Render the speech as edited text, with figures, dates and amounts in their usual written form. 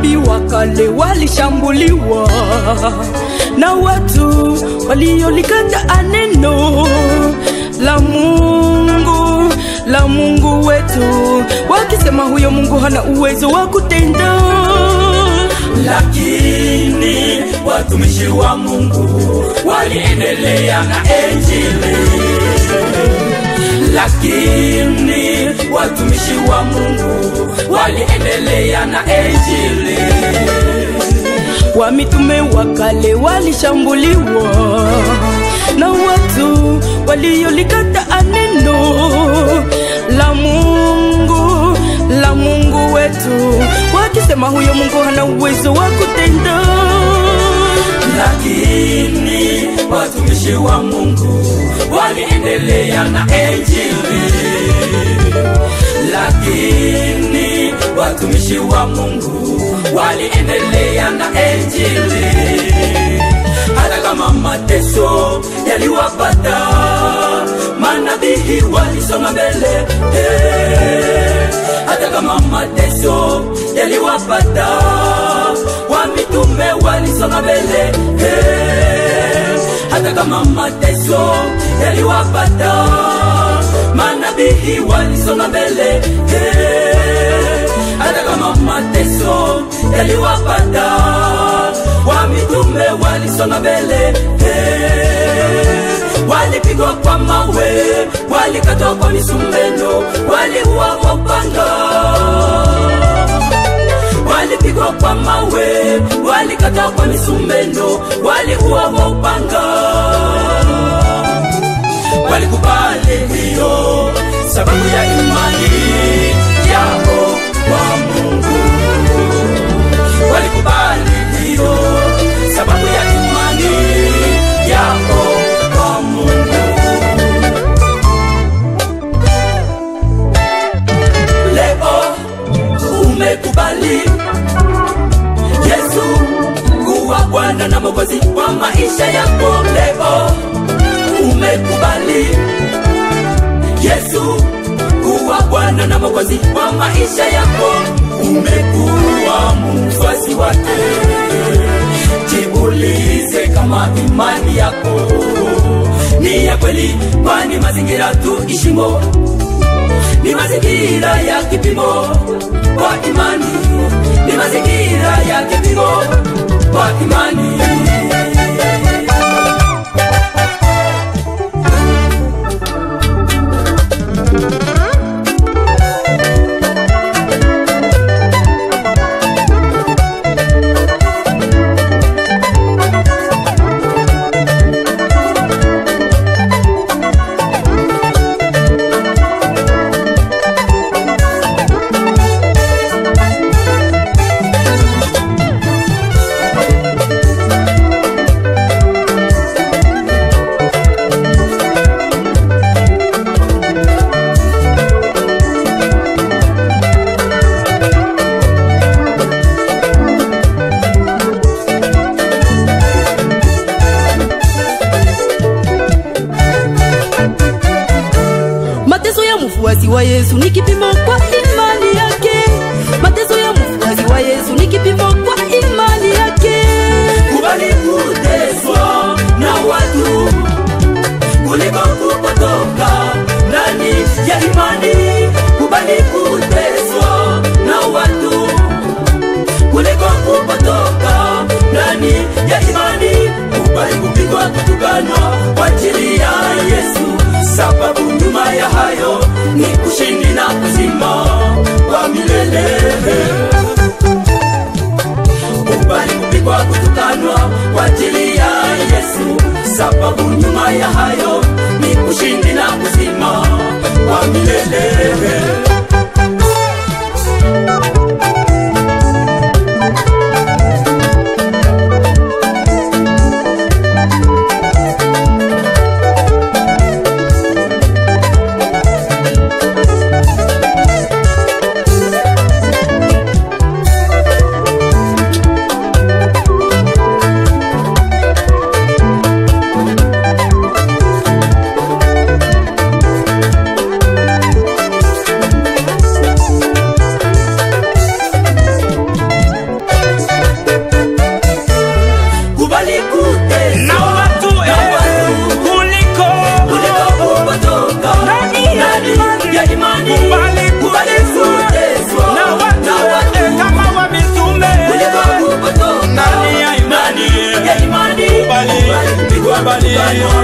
Manabii wa kale walishambuliwa na watu waliolikataa neno la Mungu wetu, wakisema huyo Mungu hana uwezo wa kutenda. Lakini watumishi wa Mungu waliendelea na Injili. Lakini watumishi wa Mungu waliendelea na Injili. Wa mitume wa kale walishambuliwa na watu waliolikataa neno la Mungu wetu, wakisema huyo Mungu hana uwezo wa kutenda. Lakini watumishi wa Mungu waliendelea na Injili. Lakini watumishi wa Mungu waliendelea na Injili. Hata kama mateso yaliwapata, manabii walisonga mbele. Hata kama mateso yaliwapata, wa mitume walisonga mbele. Hata kama mateso yaliwapata, manabii walisonga mbele. Hata kama mateso yaliwapata, wa mitume walisonga mbele. Walipigwa kwa mawe, walikatwa kwa misumeno, waliuawa kwa upanga. Walipigwa kwa mawe, walikatwa kwa misumeno, waliuawa kwa upanga. Walikubali hiyo sababu ya imani yao kwa Mungu. Walikubali hiyo sababu ya imani yao kwa Mungu. Leo umekubali Yesu kuwa Bwana na Mwokozi wa maisha yako. Leo umekubali Yesu kuwa Bwana na Mwokozi wa maisha yako. Umekuwa mfuasi wake. Jiulize kama imani yako ni ya kweli, kwani mazingira tuishimo ni mazingira ya kipimo kwa imani. Ni mazingira ya kipimo kwa imani. Mfuasi wa Yesu ni kipimo kwa imani yake. Mateso ya mfuasi wa Yesu ni kipimo kwa imani yake. Kubali kuteswa na watu kuliko kupotoka ndani ya imani. Kubali kuteswa na watu kuliko kupotoka ndani ya imani. Kubali kupigwa, kutukanwa kwa ajili ya Yesu, sababu nyuma ya hayo ni kushindi na kuzima kwa milele. Kubali kupigwa, kutukanwa kwa ajili ya Yesu, sababu nyuma ya hayo ni kushindi na kuzima kwa milele. kutukanwa